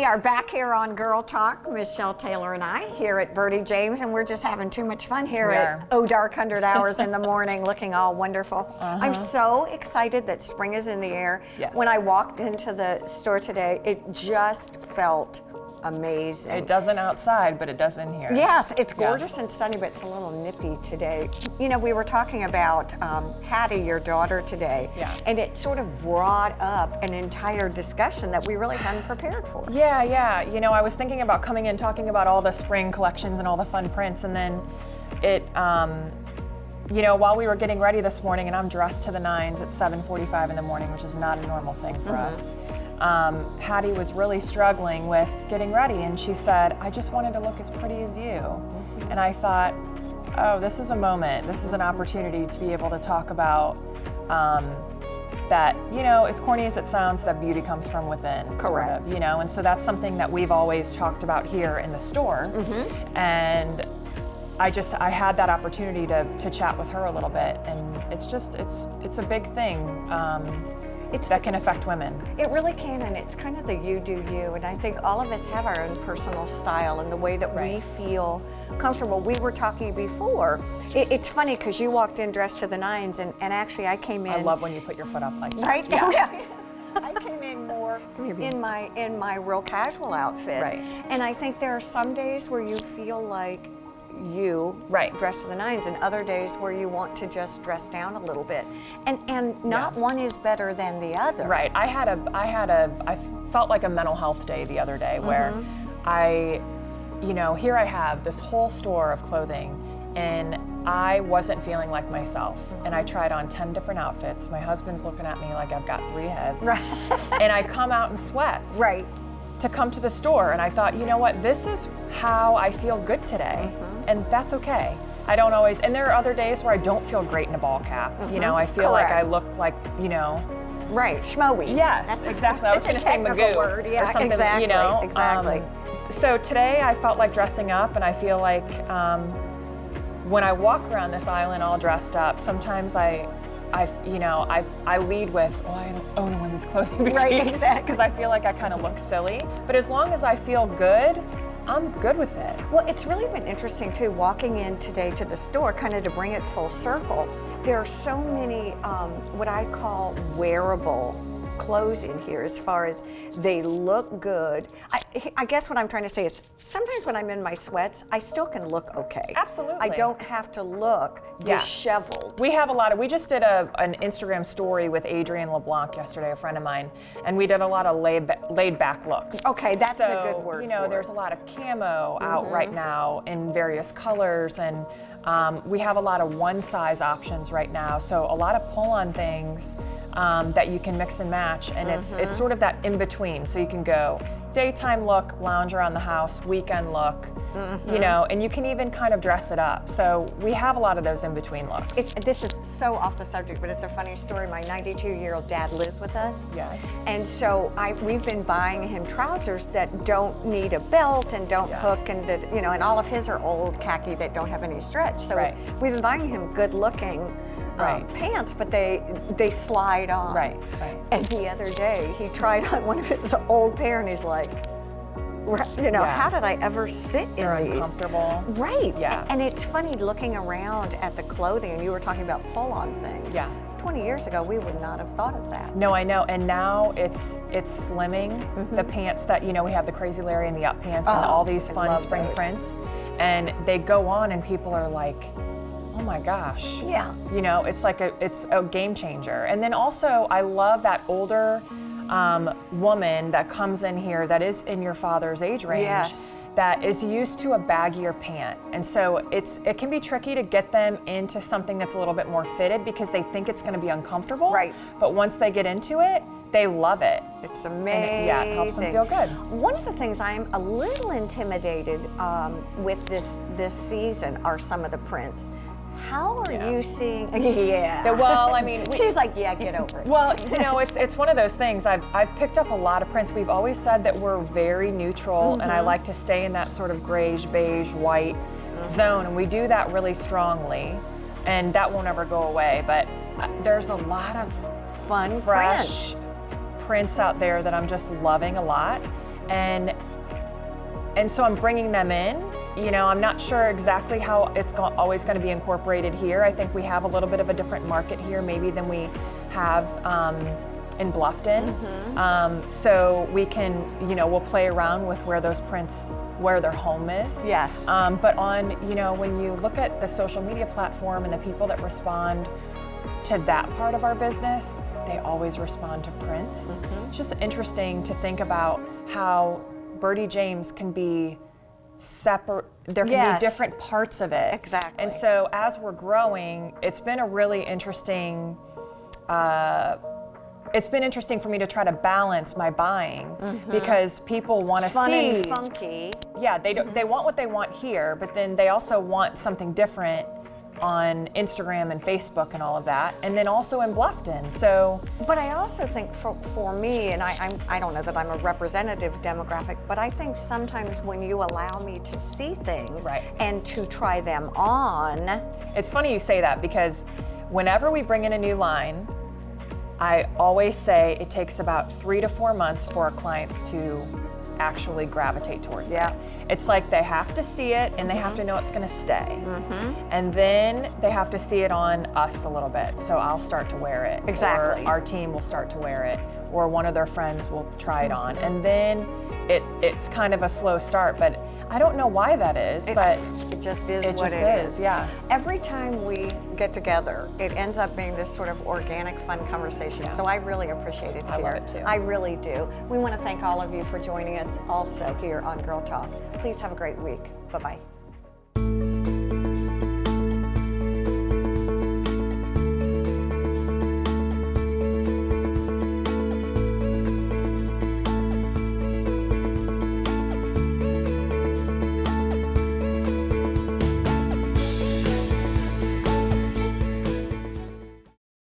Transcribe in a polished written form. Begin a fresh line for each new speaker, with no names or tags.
We are back here on Girl Talk, Michelle Taylor and I, here at Birdie James, and we're just having too much fun here at Oh Dark 100 Hours in the morning, looking all wonderful. I'm so excited that spring is in the air.
Yes.
When I walked into the store today, it just felt amazing.
It doesn't outside, but it does in here.
Yes, it's gorgeous and sunny, but it's a little nippy today. You know, we were talking about Hattie, your daughter, today, and it sort of brought up an entire discussion that we really hadn't prepared for.
Yeah. You know, I was thinking about coming in talking about all the spring collections and all the fun prints, and then it, you know, while we were getting ready this morning, and I'm dressed to the nines at 7:45 in the morning, which is not a normal thing for us. Hattie was really struggling with getting ready, and she said, I just wanted to look as pretty as you. And I thought, oh, this is a moment, this is an opportunity to be able to talk about that, you know, as corny as it sounds, that beauty comes from within.
Correct.
Sort of, you know, and so that's something that we've always talked about here in the store. And I had that opportunity to chat with her a little bit, and it's just, it's a big thing. That can affect women.
It really can, and it's kind of the you do you, and I think all of us have our own personal style and the way that we feel comfortable. We were talking before, it's funny because you walked in dressed to the nines, and actually I came in.
I love when you put your foot up like that.
Right?
Yeah.
I came in more in my real casual outfit.
Right.
And I think there are some days where you feel like you dress to the nines, and other days where you want to just dress down a little bit, and not one is better than the other.
Right. I felt like a mental health day the other day where you know, here I have this whole store of clothing, and I wasn't feeling like myself, and I tried on 10 different outfits. My husband's looking at me like I've got 3 heads, and I come out in sweats. To come to the store, and I thought, you know what, this is how I feel good today, and that's okay. I don't always, and there are other days where I don't feel great in a ball cap. You know, I feel like I look like, you know.
Schmoey.
Yes,
That's
exactly. I was going to say magoo
word.
or something,
exactly,
you know.
Exactly.
So today I felt like dressing up, and I feel like when I walk around this island all dressed up, sometimes I lead with, oh, I don't own a women's clothing boutique, because I feel like I kind of look silly. But as long as I feel good, I'm good with it.
Well, it's really been interesting too, walking in today to the store, kind of to bring it full circle. There are so many what I call wearable clothes in here, as far as they look good. I guess what I'm trying to say is sometimes when I'm in my sweats, I still can look okay.
Absolutely.
I don't have to look disheveled.
We have we just did an Instagram story with Adrienne LeBlanc yesterday, a friend of mine, and we did a lot of laid back looks.
Okay, that's a good word.
You know, there's a lot of camo out right now in various colors, and we have a lot of one size options right now. So a lot of pull on things that you can mix and match, and it's sort of that in between. So you can go daytime look, lounge around the house, weekend look, you know, and you can even kind of dress it up. So we have a lot of those in between looks.
This is so off the subject, but it's a funny story. My 92-year-old dad lives with us.
Yes.
And so we've been buying him trousers that don't need a belt and don't hook, and you know, and all of his are old khaki that don't have any stretch. So we've been buying him good-looking pants, but they slide on.
Right.
And the other day, he tried on one of his old pair, and he's like, you know, how did I ever sit in
They're
these?
uncomfortable.
Right.
Yeah.
And it's funny looking around at the clothing, and you were talking about pull-on things.
Yeah.
20 years ago, we would not have thought of that.
No, I know, and now it's slimming. The pants that, you know, we have the Crazy Larry and the up pants and all these fun spring prints, and they go on, and people are like, oh my gosh.
Yeah.
You know, it's like it's a game changer. And then also, I love that older woman that comes in here that is in your father's age range. That is used to a baggier pant. And so it can be tricky to get them into something that's a little bit more fitted because they think it's going to be uncomfortable.
Right.
But once they get into it, they love it.
It's amazing.
And it helps them feel good.
One of the things I'm a little intimidated with this season are some of the prints. How are you seeing?
Well, I mean,
she's like, yeah, get over it.
Well, you know, it's one of those things. I've picked up a lot of prints. We've always said that we're very neutral, and I like to stay in that sort of grayish, beige, white zone, and we do that really strongly, and that won't ever go away. But there's a lot of
fun,
fresh prints out there that I'm just loving a lot. And so I'm bringing them in. You know, I'm not sure exactly how it's always going to be incorporated here. I think we have a little bit of a different market here maybe than we have in Bluffton. So we can, you know, we'll play around with where those prints, where their home is.
Yes.
But on, you know, when you look at the social media platform and the people that respond to that part of our business, they always respond to prints. It's just interesting to think about how Birdie James can be separate. There can be different parts of it.
Exactly.
And so as we're growing, it's been a really interesting, it's been interesting for me to try to balance my buying because people want to see
fun and funky.
Yeah, they want what they want here, but then they also want something different on Instagram and Facebook and all of that, and then also in Bluffton. So,
but I also think for me, and I don't know that I'm a representative demographic, but I think sometimes when you allow me to see things and to try them on.
It's funny you say that because whenever we bring in a new line, I always say it takes about 3 to 4 months for our clients to actually gravitate towards it. It's like they have to see it and they have to know it's going to stay. And then they have to see it on us a little bit. So I'll start to wear it.
Exactly.
Or our team will start to wear it. Or one of their friends will try it on. And then it's kind of a slow start, but I don't know why that is, but
it just is
it
what
just
it
is. Yeah.
Every time we get together, it ends up being this sort of organic, fun conversation. So I really appreciate it here.
I love it too.
I really do. We want to thank all of you for joining us also here on Girl Talk. Please have a great week. Bye-bye.